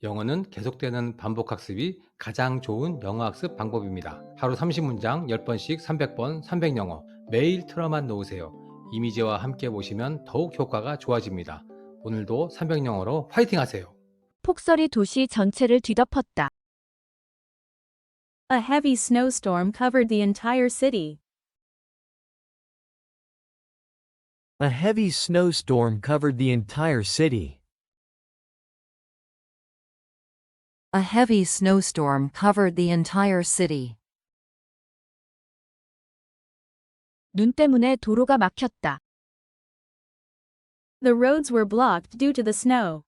영어는 계속되는 반복 학습이 가장 좋은 영어 학습 방법입니다. 하루 30문장 10번씩 300번 300영어 매일 틀어만 놓으세요. 이미지와 함께 보시면 더욱 효과가 좋아집니다. 오늘도 300영어로 화이팅 하세요. 폭설이 도시 전체를 뒤덮었다. A heavy snowstorm covered the entire city. A heavy snowstorm covered the entire city. A heavy snowstorm covered the entire city. 눈 때문에 도로가 막혔다. The roads were blocked due to the snow.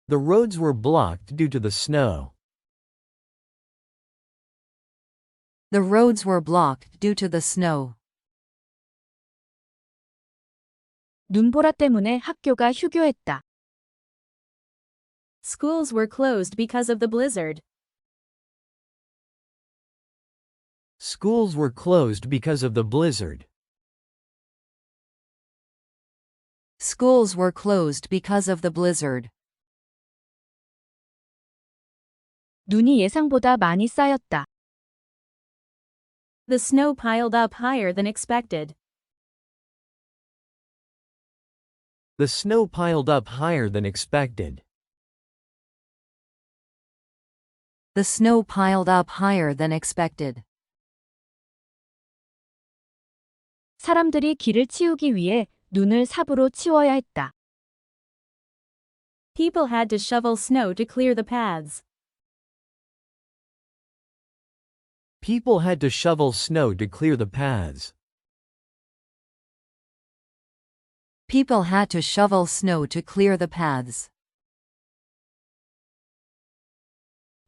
The roads were blocked due to the snow. The roads were blocked due to the snow. 눈보라 때문에 학교가 휴교했다. Schools were closed because of the blizzard. Schools were closed because of the blizzard. Schools were closed because of the blizzard. 눈이 예상보다 많이 쌓였다. The snow piled up higher than expected. The snow piled up higher than expected. The snow piled up higher than expected. 사람들이 길을 치우기 위해 눈을 삽으로 치워야 했다. People had to shovel snow to clear the paths. People had to shovel snow to clear the paths. People had to shovel snow to clear the paths.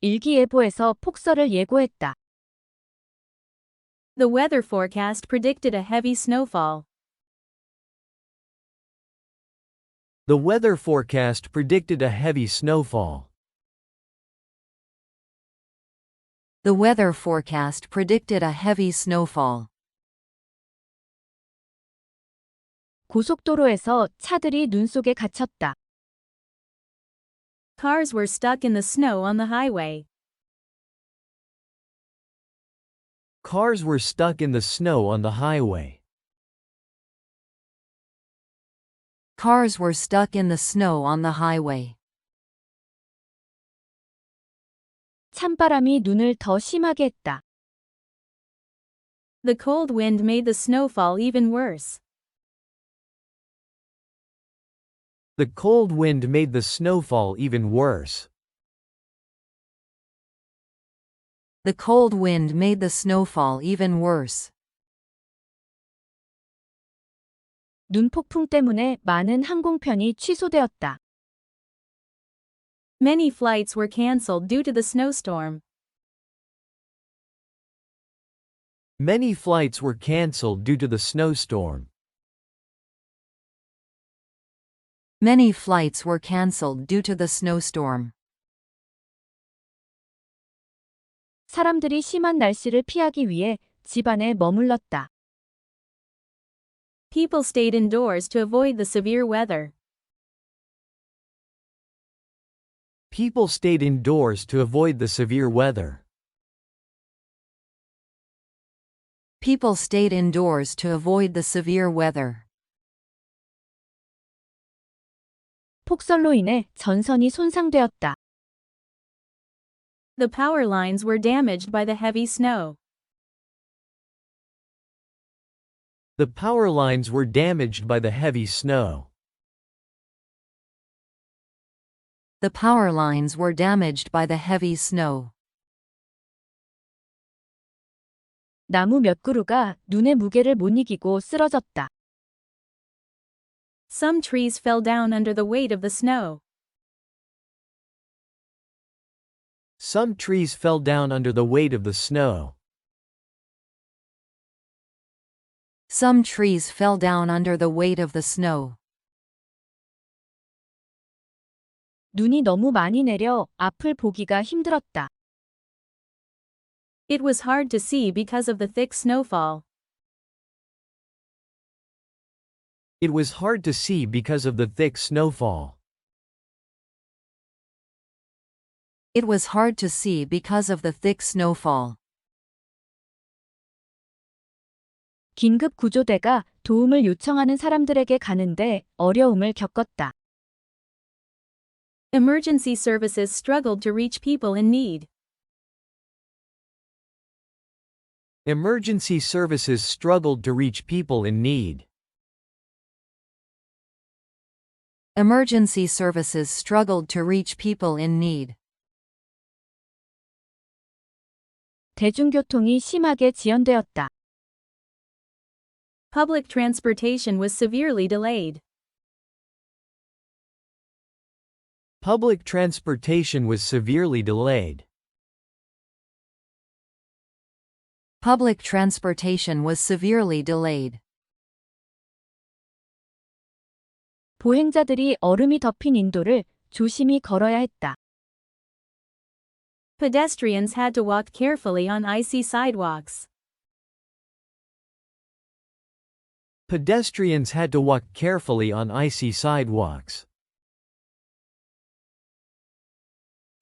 일기예보에서 폭설을 예고했다. The weather forecast predicted a heavy snowfall. The weather forecast predicted a heavy snowfall. The weather forecast predicted a heavy snowfall. 고속도로에서 차들이 눈 속에 갇혔다. Cars were stuck in the snow on the highway. Cars were stuck in the snow on the highway. Cars were stuck in the snow on the highway. 찬바람이 눈을 더 심하게 했다. The cold wind made the snowfall even worse. The cold wind made the snowfall even worse. The cold wind made the snowfall even worse. 눈폭풍 때문에 많은 항공편이 취소되었다. Many flights were canceled due to the snowstorm. Many flights were canceled due to the snowstorm. Many flights were canceled due to the snowstorm. 사람들이 심한 날씨를 피하기 위해 집 안에 머물렀다. People stayed indoors to avoid the severe weather. People stayed indoors to avoid the severe weather. People stayed indoors to avoid the severe weather. 폭설로 인해 전선이 손상되었다. The power lines were damaged by the heavy snow. The power lines were damaged by the heavy snow. The power lines were damaged by the heavy snow. 나무 몇 그루가 눈의 무게를 못 이기고 쓰러졌다. Some trees fell down under the weight of the snow. Some trees fell down under the weight of the snow. Some trees fell down under the weight of the snow. 눈이 너무 많이 내려 앞을 보기가 힘들었다. It was hard to see because of the thick snowfall. It was hard to see because of the thick snowfall. It was hard to see because of the thick snowfall. 긴급 구조대가 도움을 요청하는 사람들에게 가는데 어려움을 겪었다. Emergency services struggled to reach people in need. Emergency services struggled to reach people in need. Emergency services struggled to reach people in need. 대중교통이 심하게 지연되었다. Public transportation was severely delayed. Public transportation was severely delayed. Public transportation was severely delayed. 보행자들이 얼음이 덮인 인도를 조심히 걸어야 했다. Pedestrians had to walk carefully on icy sidewalks. Pedestrians had to walk carefully on icy sidewalks.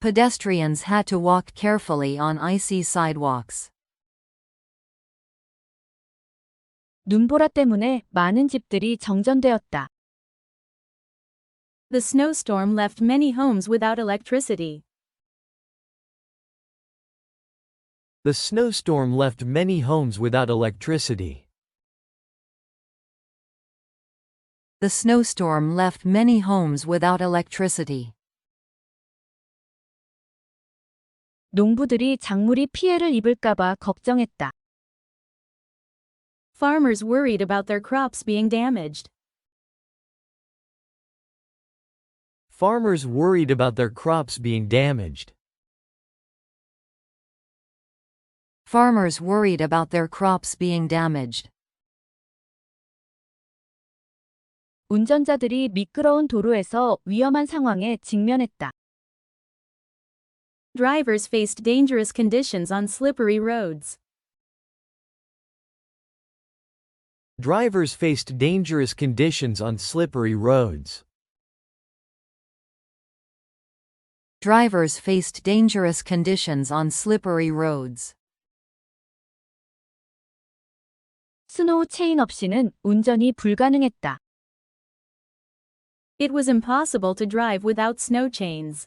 Pedestrians had to walk carefully on icy sidewalks. 눈보라 때문에 많은 집들이 정전되었다. The snowstorm left many homes without electricity. The snowstorm left many homes without electricity. The snowstorm left many homes without electricity. 농부들이 작물이 피해를 입을까봐 걱정했다. Farmers worried about their crops being damaged. Farmers worried about their crops being damaged. Farmers worried about their crops being damaged. 운전자들이 미끄러운 도로에서 위험한 상황에 직면했다. Drivers faced dangerous conditions on slippery roads. Drivers faced dangerous conditions on slippery roads. Drivers faced dangerous conditions on slippery roads. 스노우 체인 없이는 운전이 불가능했다. It was impossible to drive without snow chains.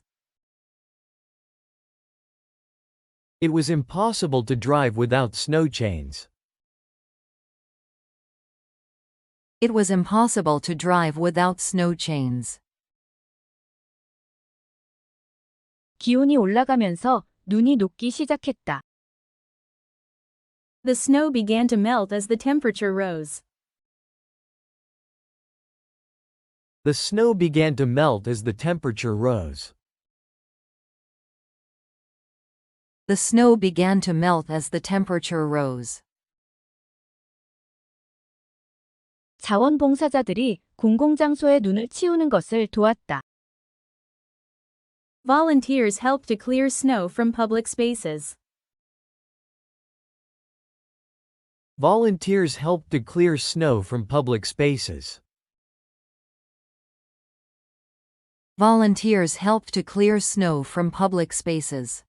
It was impossible to drive without snow chains. It was impossible to drive without snow chains. 기온이 올라가면서 눈이 녹기 시작했다. The snow began to melt as the temperature rose. The snow began to melt as the temperature rose. The snow began to melt as the temperature rose. 자원봉사자들이 공공장소에 눈을 치우는 것을 도왔다. Volunteers helped to clear snow from public spaces. Volunteers helped to clear snow from public spaces. Volunteers helped to clear snow from public spaces.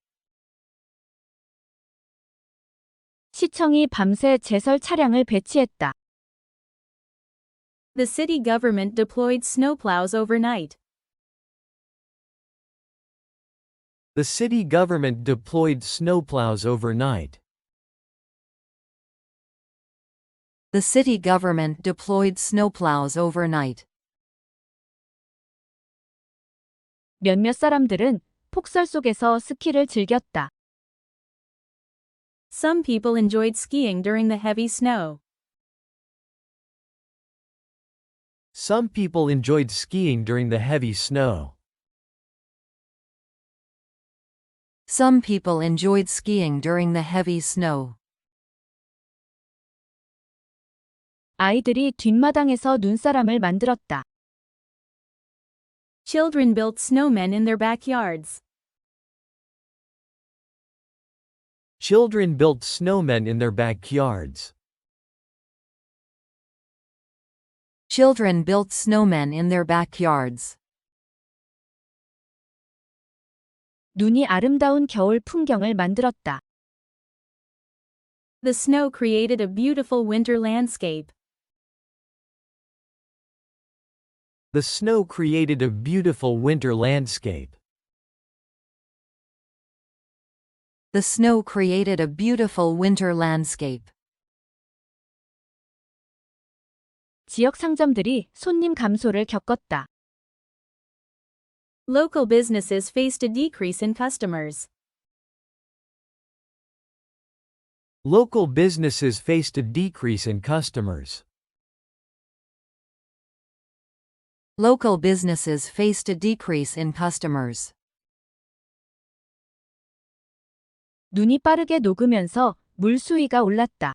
시청이 밤새 제설 차량을 배치했다. The city government deployed snowplows overnight. The city government deployed snowplows overnight. The city government deployed snowplows overnight. 몇몇 사람들은 폭설 속에서 스키를 즐겼다. Some people enjoyed skiing during the heavy snow. Some people enjoyed skiing during the heavy snow. Some people enjoyed skiing during the heavy snow. 아이들이 뒷마당에서 눈사람을 만들었다. Children built snowmen in their backyards. Children built snowmen in their backyards. Children built snowmen in their backyards. 눈이 아름다운 겨울 풍경을 만들었다. The snow created a beautiful winter landscape. The snow created a beautiful winter landscape. The snow created a beautiful winter landscape. 지역 상점들이 손님 감소를 겪었다. Local businesses faced a decrease in customers. Local businesses faced a decrease in customers. Local businesses faced a decrease in customers. 눈이 빠르게 녹으면서 물 수위가 올랐다.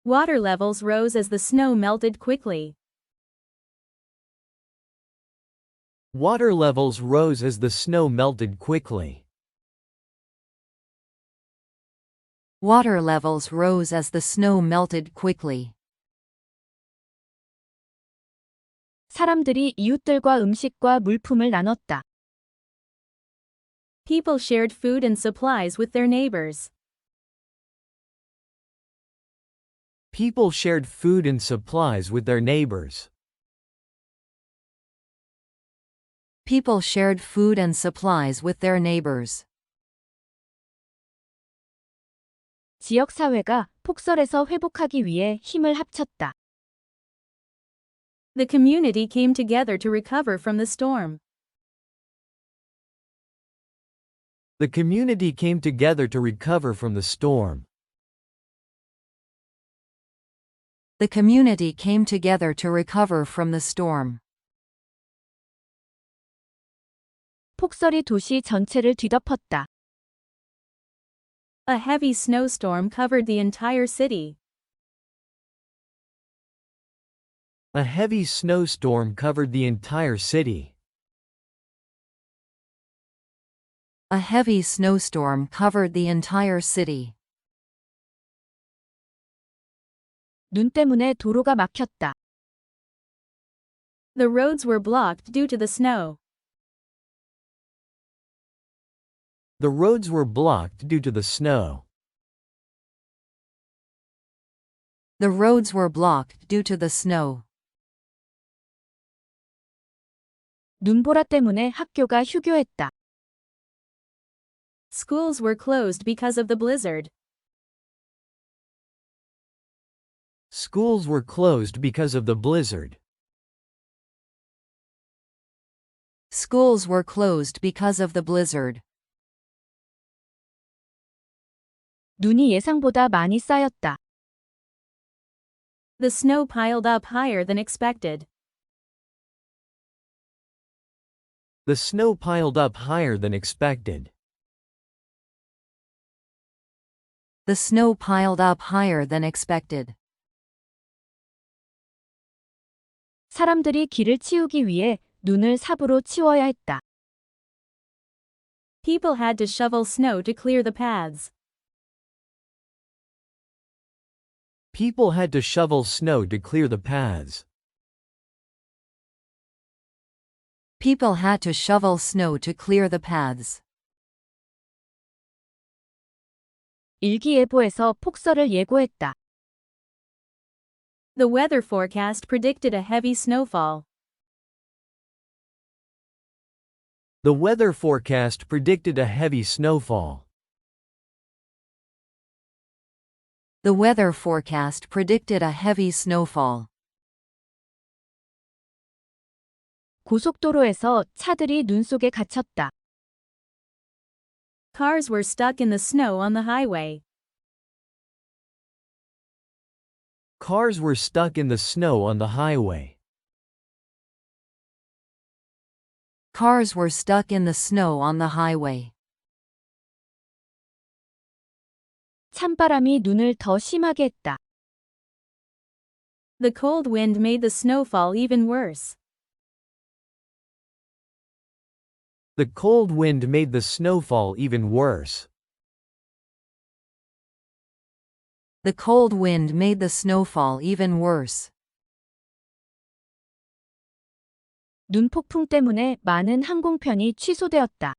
Water levels rose as the snow melted quickly. Water levels rose as the snow melted quickly. Water levels rose as the snow melted quickly. 사람들이 이웃들과 음식과 물품을 나눴다. People shared food and supplies with their neighbors. People shared food and supplies with their neighbors. People shared food and supplies with their neighbors. 지역 사회가 폭설에서 회복하기 위해 힘을 합쳤다. The community came together to recover from the storm. The community came together to recover from the storm. The community came together to recover from the storm. 폭설이 도시 전체를 뒤덮었다. A heavy snowstorm covered the entire city. A heavy snowstorm covered the entire city. A heavy snowstorm covered the entire city. 눈 때문에 도로가 막혔다. The roads were blocked due to the snow. The roads were blocked due to the snow. The roads were blocked due to the snow. 눈보라 때문에 학교가 휴교했다. Schools were closed because of the blizzard. Schools were closed because of the blizzard. Schools were closed because of the blizzard. 눈이 예상보다 많이 쌓였다. The snow piled up higher than expected. The snow piled up higher than expected. The snow piled up higher than expected. 사람들이 길을 치우기 위해 눈을 삽으로 치워야 했다. People had to shovel snow to clear the paths. People had to shovel snow to clear the paths. People had to shovel snow to clear the paths. 일기예보에서 폭설을 예고했다. The weather forecast predicted a heavy snowfall. The weather forecast predicted a heavy snowfall. The weather forecast predicted a heavy snowfall. 고속도로에서 차들이 눈 속에 갇혔다. Cars were stuck in the snow on the highway. Cars were stuck in the snow on the highway. Cars were stuck in the snow on the highway. 찬바람이 눈을 더 심하게 했다. The cold wind made the snowfall even worse. The cold wind made the snowfall even worse. The cold wind made the snowfall even worse. 눈 폭풍 때문에 많은 항공편이 취소되었다.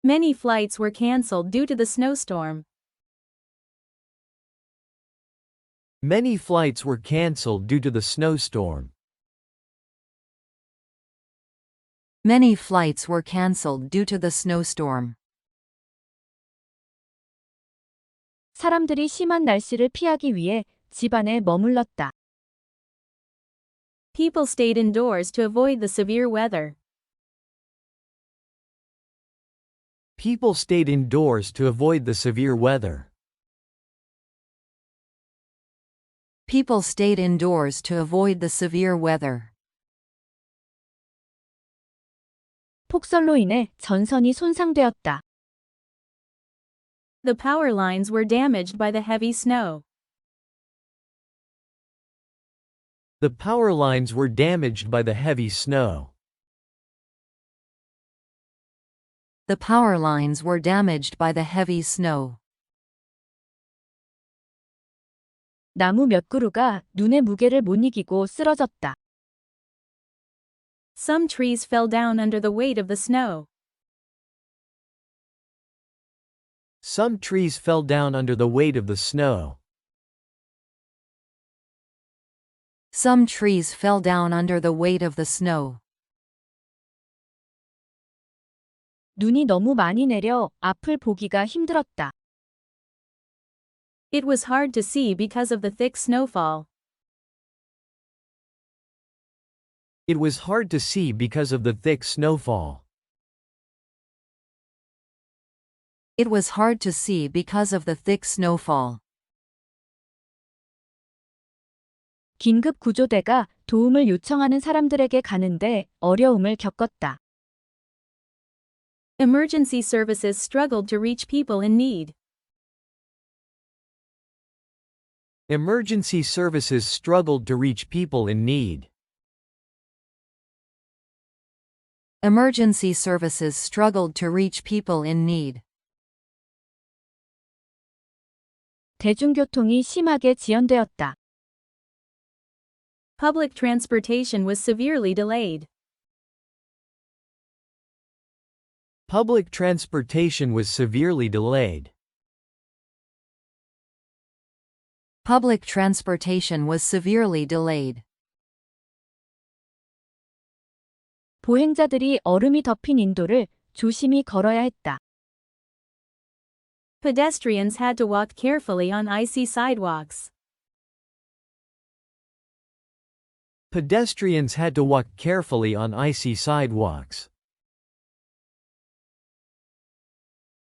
Many flights were cancelled due to the snowstorm. Many flights were cancelled due to the snowstorm. Many flights were cancelled due to the snowstorm. 사람들이 심한 날씨를 피하기 위해 집 안에 머물렀다. People stayed indoors to avoid the severe weather. People stayed indoors to avoid the severe weather. People stayed indoors to avoid the severe weather. 폭설로 인해 전선이 손상되었다. The power lines were damaged by the heavy snow. The power lines were damaged by the heavy snow. The power lines were damaged by the heavy snow. 나무 몇 그루가 눈의 무게를 못 이기고 쓰러졌다. Some trees fell down under the weight of the snow. Some trees fell down under the weight of the snow. Some trees fell down under the weight of the snow. 눈이 너무 많이 내려 앞을 보기가 힘들었다. It was hard to see because of the thick snowfall. It was hard to see because of the thick snowfall. It was hard to see because of the thick snowfall. 긴급 구조대가 도움을 요청하는 사람들에게 가는데 어려움을 겪었다. Emergency services struggled to reach people in need. Emergency services struggled to reach people in need. Emergency services struggled to reach people in need. 대중교통이 심하게 지연되었다. Public transportation was severely delayed. Public transportation was severely delayed. Public transportation was severely delayed. 보행자들이 얼음이 덮인 인도를 조심히 걸어야 했다. Pedestrians had to walk carefully on icy sidewalks. Pedestrians had to walk carefully on icy sidewalks.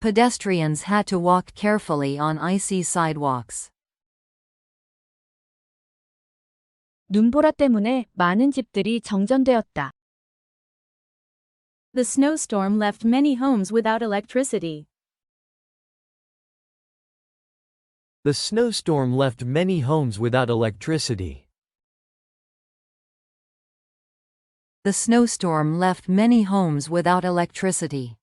Pedestrians had to walk carefully on icy sidewalks. 눈보라 때문에 많은 집들이 정전되었다. The snowstorm left many homes without electricity. The snowstorm left many homes without electricity. The snowstorm left many homes without electricity.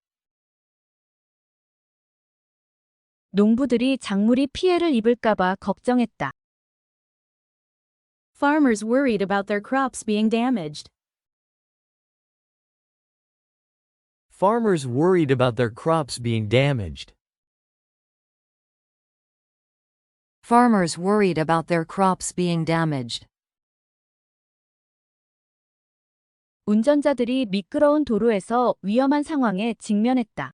농부들이 작물이 피해를 입을까봐 걱정했다. Farmers worried about their crops being damaged. Farmers worried about their crops being damaged. Farmers worried about their crops being damaged. 운전자들이 미끄러운 도로에서 위험한 상황에 직면했다.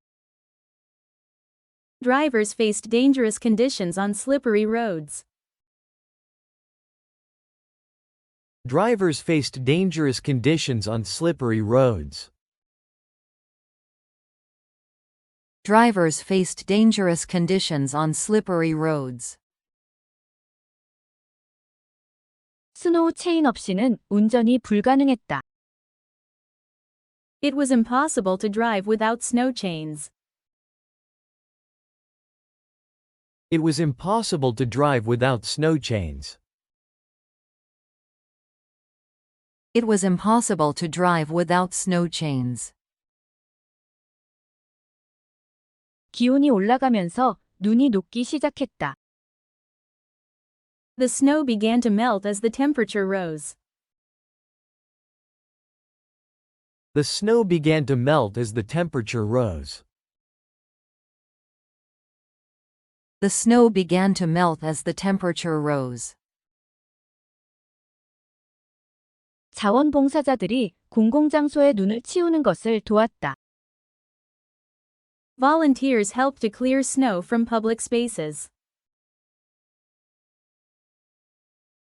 Drivers faced dangerous conditions on slippery roads. Drivers faced dangerous conditions on slippery roads. Drivers faced dangerous conditions on slippery roads. 스노우 체인 없이는 운전이 불가능했다. It was impossible to drive without snow chains. It was impossible to drive without snow chains. It was impossible to drive without snow chains. 기온이 올라가면서 눈이 녹기 시작했다. The snow began to melt as the temperature rose. The snow began to melt as the temperature rose. The snow began to melt as the temperature rose. 자원봉사자들이 공공장소에 눈을 치우는 것을 도왔다. Volunteers helped to clear snow from public spaces.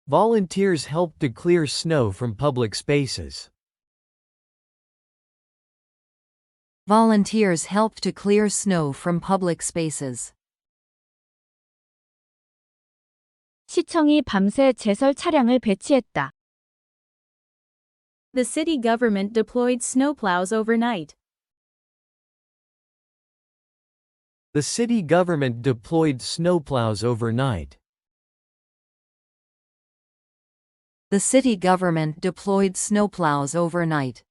Volunteers helped to clear snow from public spaces. Volunteers helped to clear snow from public spaces. 시청이 밤새 제설 차량을 배치했다. The city government deployed snowplows overnight. The city government deployed snowplows overnight. The city government deployed snowplows overnight.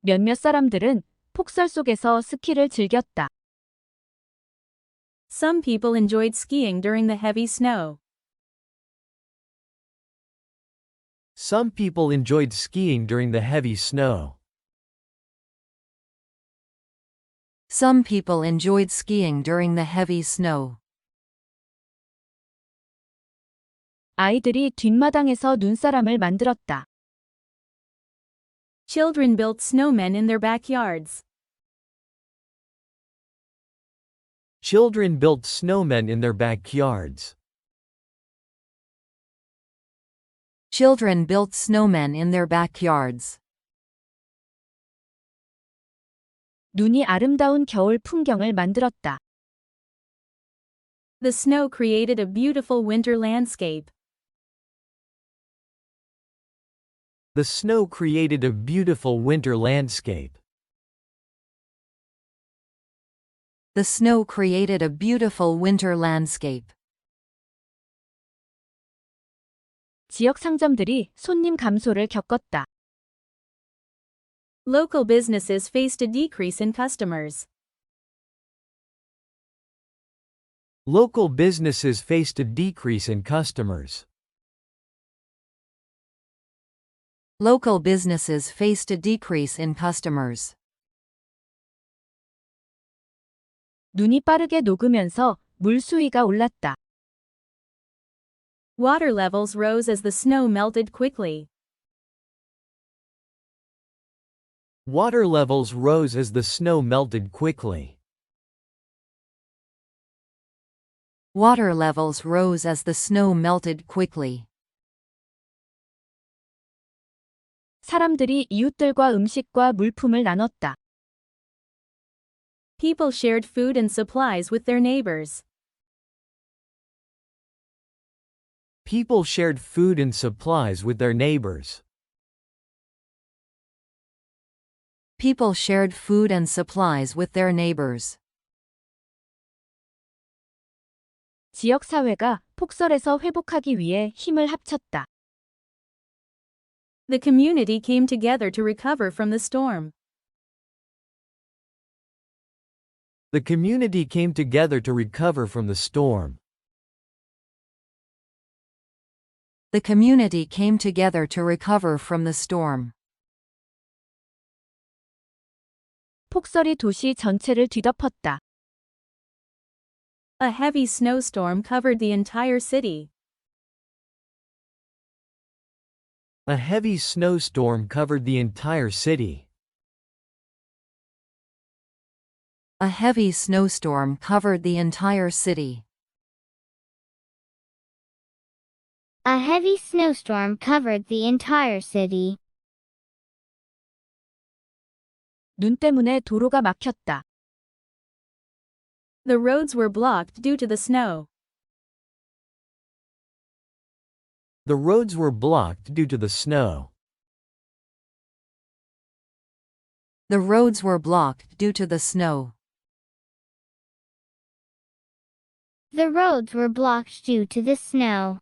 몇몇 사람들은 폭설 속에서 스키를 즐겼다. Some people enjoyed skiing during the heavy snow. Some people enjoyed skiing during the heavy snow. Some people enjoyed skiing during the heavy snow. 아이들이 뒷마당에서 눈사람을 만들었다. Children built snowmen in their backyards. Children built snowmen in their backyards. Children built snowmen in their backyards. 눈이 아름다운 겨울 풍경을 만들었다. The snow created a beautiful winter landscape. The snow created a beautiful winter landscape. The snow created a beautiful winter landscape. 지역 상점들이 손님 감소를 겪었다. Local businesses faced a decrease in customers. Local businesses faced a decrease in customers. Local businesses faced a decrease in customers. 눈이 빠르게 녹으면서 물 수위가 올랐다. Water levels rose as the snow melted quickly. Water levels rose as the snow melted quickly. Water levels rose as the snow melted quickly. 사람들이 이웃들과 음식과 물품을 나눴다. People shared food and supplies with their neighbors. People shared food and supplies with their neighbors. People shared food and supplies with their neighbors. 지역 사회가 폭설에서 회복하기 위해 힘을 합쳤다. The community came together to recover from the storm. The community came together to recover from the storm. The community came together to recover from the storm. 폭설이 도시 전체를 뒤덮었다. A heavy snowstorm covered the entire city. A heavy snowstorm covered the entire city. A heavy snowstorm covered the entire city. A heavy snowstorm covered the entire city. 눈 때문에 도로가 막혔다. The roads were blocked due to the snow. The roads were blocked due to the snow. The roads were blocked due to the snow. The roads were blocked due to the snow.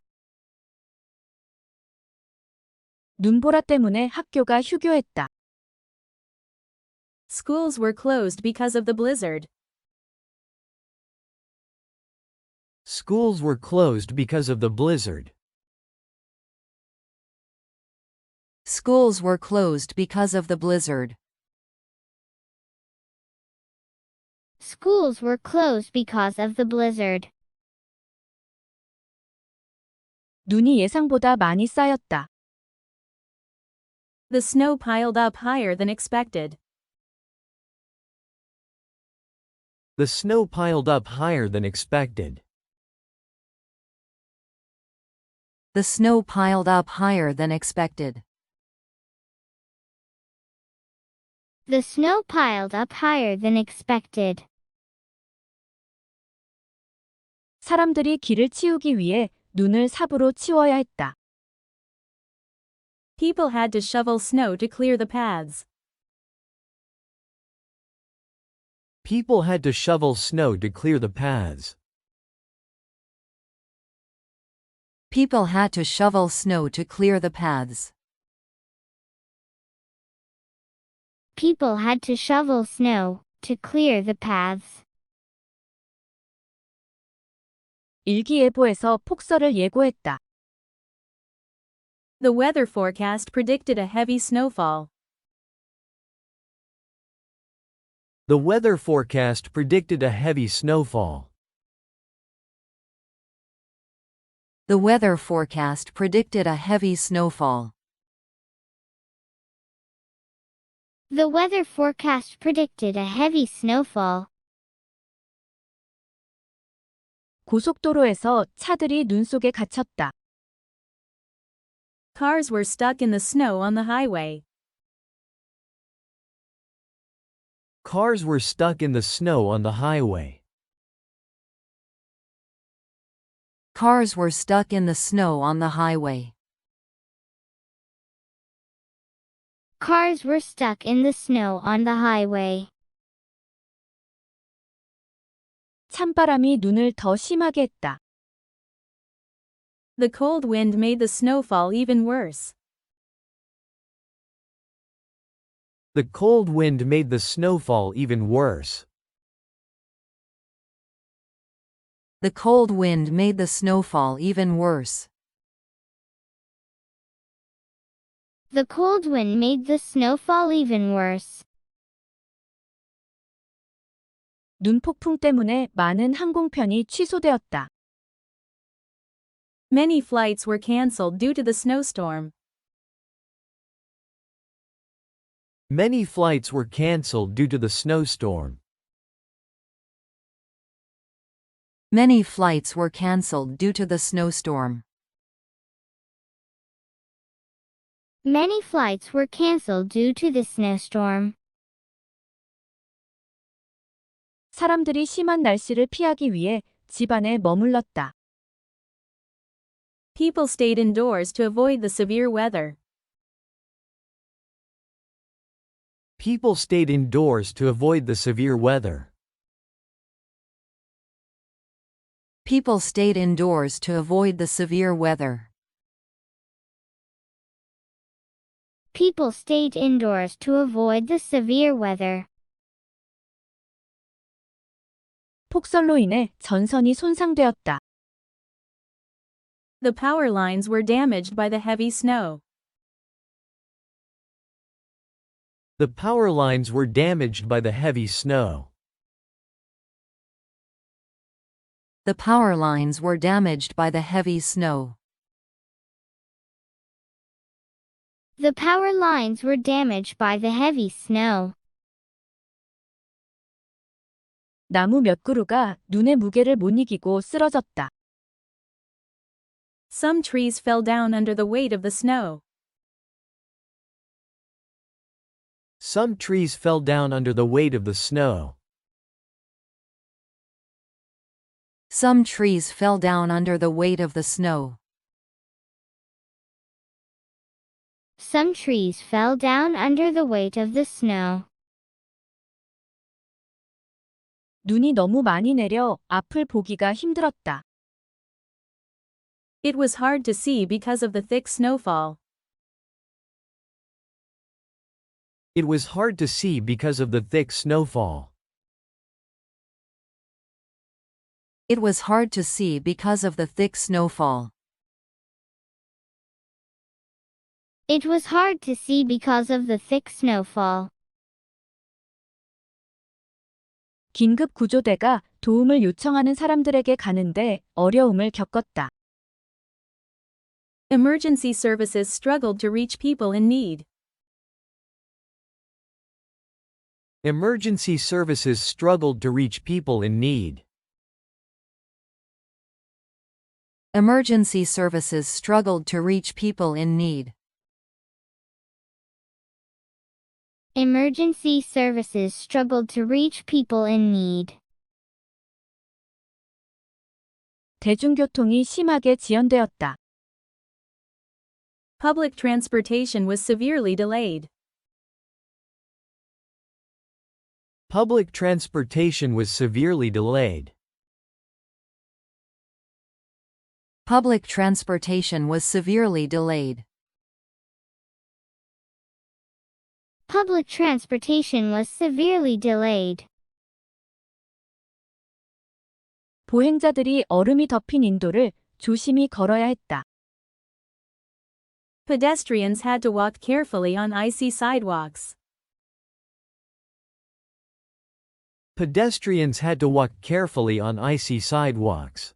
눈보라 때문에 학교가 휴교했다. Schools were closed because of the blizzard. Schools were closed because of the blizzard. Schools were closed because of the blizzard. Schools were closed because of the blizzard. 눈이 예상보다 많이 쌓였다. The snow piled up higher than expected. The snow piled up higher than expected. The snow piled up higher than expected. The snow piled up higher than expected. 사람들이 길을 치우기 위해 눈을 삽으로 치워야 했다. People had to shovel snow to clear the paths. People had to shovel snow to clear the paths. People had to shovel snow to clear the paths. People had to shovel snow to clear the paths. 일기예보에서 폭설을 예고했다. The weather forecast predicted a heavy snowfall. The weather forecast predicted a heavy snowfall. The weather forecast predicted a heavy snowfall. The weather forecast predicted a heavy snowfall. 고속도로에서 차들이 눈 속에 갇혔다. Cars were stuck in the snow on the highway. Cars were stuck in the snow on the highway. Cars were stuck in the snow on the highway. Cars were stuck in the snow on the highway. 찬바람이 눈을 더 심하게 했다. The cold wind made the snowfall even worse. The cold wind made the snowfall even worse. The cold wind made the snowfall even worse. The cold wind made the snowfall even worse. 눈폭풍 때문에 많은 항공편이 취소되었다. Many flights were cancelled due to the snowstorm. Many flights were canceled due to the snowstorm. Many flights were cancelled due to the snowstorm. Many flights were canceled due to the snowstorm. 사람들이 심한 날씨를 피하기 위해 집 안에 머물렀다. People stayed indoors to avoid the severe weather. People stayed indoors to avoid the severe weather. People stayed indoors to avoid the severe weather. People stayed indoors to avoid the severe weather. 폭설로 인해 전선이 손상되었다. The power lines were damaged by the heavy snow. The power lines were damaged by the heavy snow. The power lines were damaged by the heavy snow. The power lines were damaged by the heavy snow. 나무 몇 그루가 눈의 무게를 못 이기고 쓰러졌다. Some trees fell down under the weight of the snow. Some trees fell down under the weight of the snow. Some trees fell down under the weight of the snow. Some trees fell down under the weight of the snow. 눈이 너무 많이 내려 앞을 보기가 힘들었다. It was hard to see because of the thick snowfall. It was hard to see because of the thick snowfall. It was hard to see because of the thick snowfall. It was hard to see because of the thick snowfall. 긴급 구조대가 도움을 요청하는 사람들에게 가는데 어려움을 겪었다. Emergency services struggled to reach people in need. Emergency services struggled to reach people in need. Emergency services struggled to reach people in need. Emergency services struggled to reach people in need. 대중교통이 심하게 지연되었다. Public transportation was severely delayed. Public transportation was severely delayed. Public transportation was severely delayed. Public transportation was severely delayed. 보행자들이 얼음이 덮인 인도를 조심히 걸어야 했다. Pedestrians had to walk carefully on icy sidewalks. Pedestrians had to walk carefully on icy sidewalks.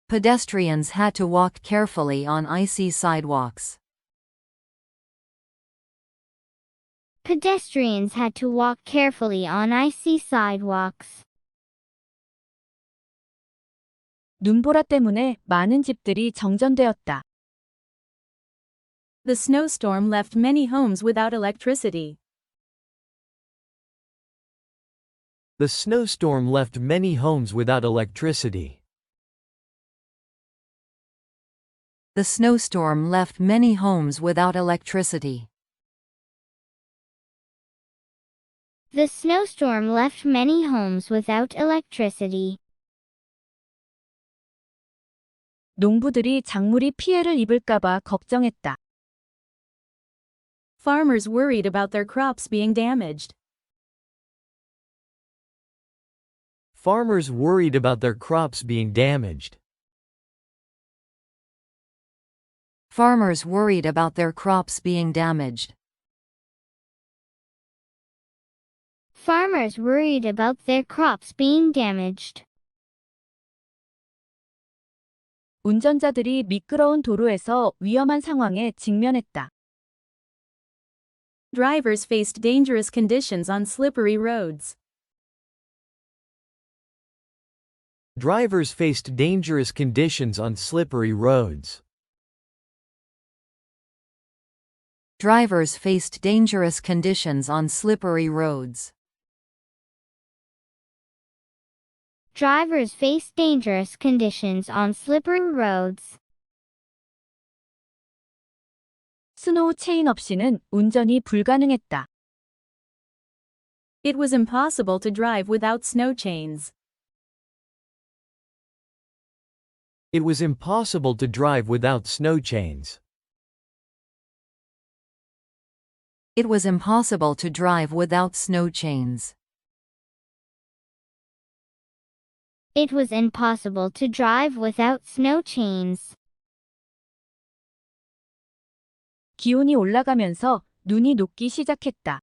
Pedestrians had to walk carefully on icy sidewalks. Pedestrians had to walk carefully on icy sidewalks. 눈보라 때문에 많은 집들이 정전되었다. The snowstorm left many homes without electricity. The snowstorm left many homes without electricity. The snowstorm left many homes without electricity. The snowstorm left many homes without electricity. 농부들이 작물이 피해를 입을까봐 걱정했다. Farmers worried about their crops being damaged. Farmers worried about their crops being damaged. Farmers worried about their crops being damaged. Farmers worried about their crops being damaged. 운전자들이 미끄러운 도로에서 위험한 상황에 직면했다. Drivers faced dangerous conditions on slippery roads. Drivers faced dangerous conditions on slippery roads. Drivers faced dangerous conditions on slippery roads. Drivers faced dangerous conditions on slippery roads. 스노우 체인 없이는 운전이 불가능했다. It was impossible to drive without snow chains. It was impossible to drive without snow chains. It was impossible to drive without snow chains. It was impossible to drive without snow chains. 기온이 올라가면서 눈이 녹기 시작했다.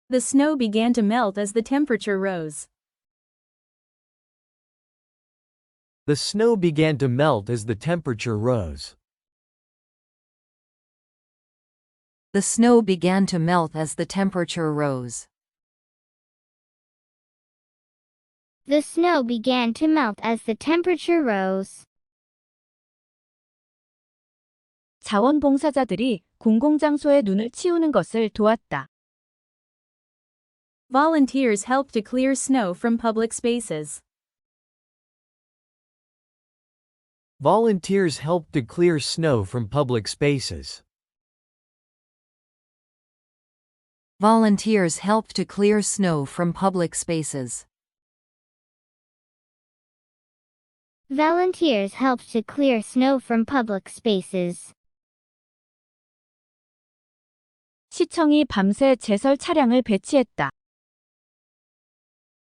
The snow began to melt as the temperature rose. The snow began to melt as the temperature rose. The snow began to melt as the temperature rose. The snow began to melt as the temperature rose. 자원봉사자들이 공공장소에 눈을 치우는 것을 도왔다. Volunteers helped to clear snow from public spaces. Volunteers helped to clear snow from public spaces. Volunteers helped to clear snow from public spaces. Volunteers helped to clear snow from public spaces. 시청이 밤새 제설 차량을 배치했다.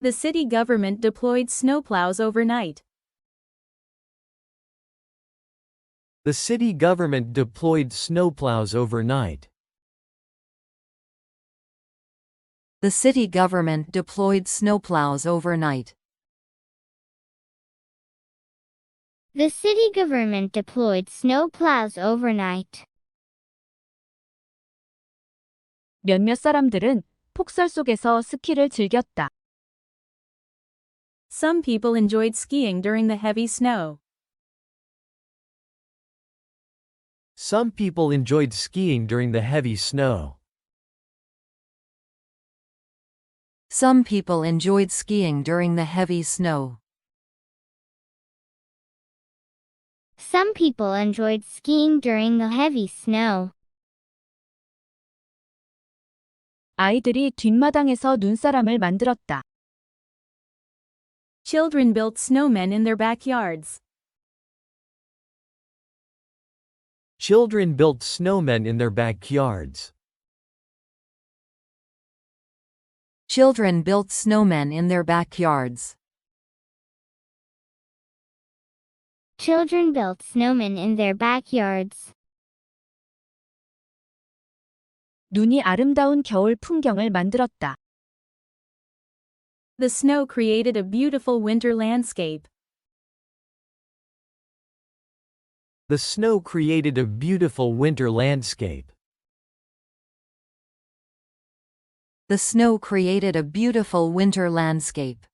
The city government deployed snowplows overnight. The city government deployed snowplows overnight. The city government deployed snowplows overnight. The city government deployed snow plows overnight. 몇몇 사람들은 폭설 속에서 스키를 즐겼다. Some people enjoyed skiing during the heavy snow. Some people enjoyed skiing during the heavy snow. Some people enjoyed skiing during the heavy snow. Some people enjoyed skiing during the heavy snow. 아이들이 뒷마당에서 눈사람을 만들었다. Children built snowmen in their backyards. Children built snowmen in their backyards. Children built snowmen in their backyards. Children built snowmen in their backyards. 눈이 아름다운 겨울 풍경을 만들었다. The snow created a beautiful winter landscape. The snow created a beautiful winter landscape. The snow created a beautiful winter landscape.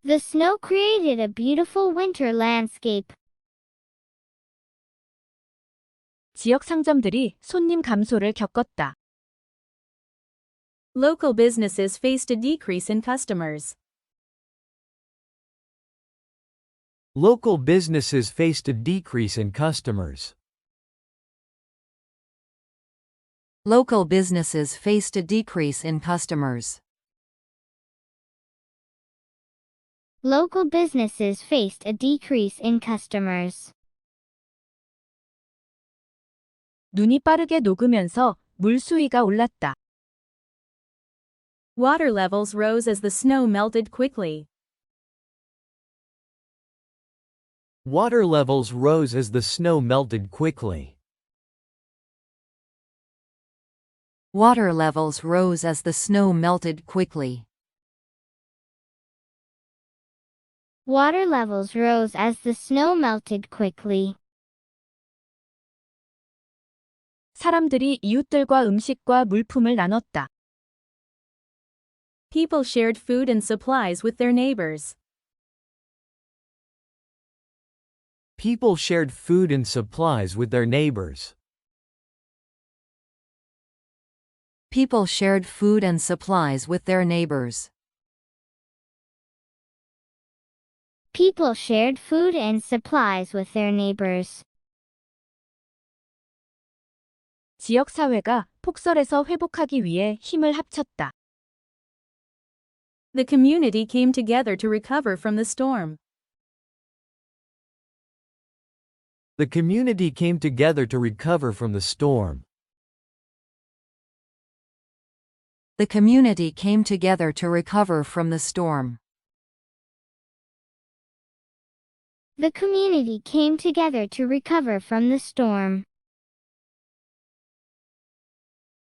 The snow created a beautiful winter landscape. 지역 상점들이 손님 감소를 겪었다. Local businesses faced a decrease in customers. Local businesses faced a decrease in customers. Local businesses faced a decrease in customers. Local businesses faced a decrease in customers. 눈이 빠르게 녹으면서 물 수위가 올랐다. Water levels rose as the snow melted quickly. Water levels rose as the snow melted quickly. Water levels rose as the snow melted quickly. Water levels rose as the snow melted quickly. 사람들이 이웃들과 음식과 물품을 나눴다. People shared food and supplies with their neighbors. People shared food and supplies with their neighbors. People shared food and supplies with their neighbors. People shared food and supplies with their neighbors. 지역 사회가 폭설에서 회복하기 위해 힘을 합쳤다. The community came together to recover from the storm. The community came together to recover from the storm. The community came together to recover from the storm. The community came together to recover from the storm.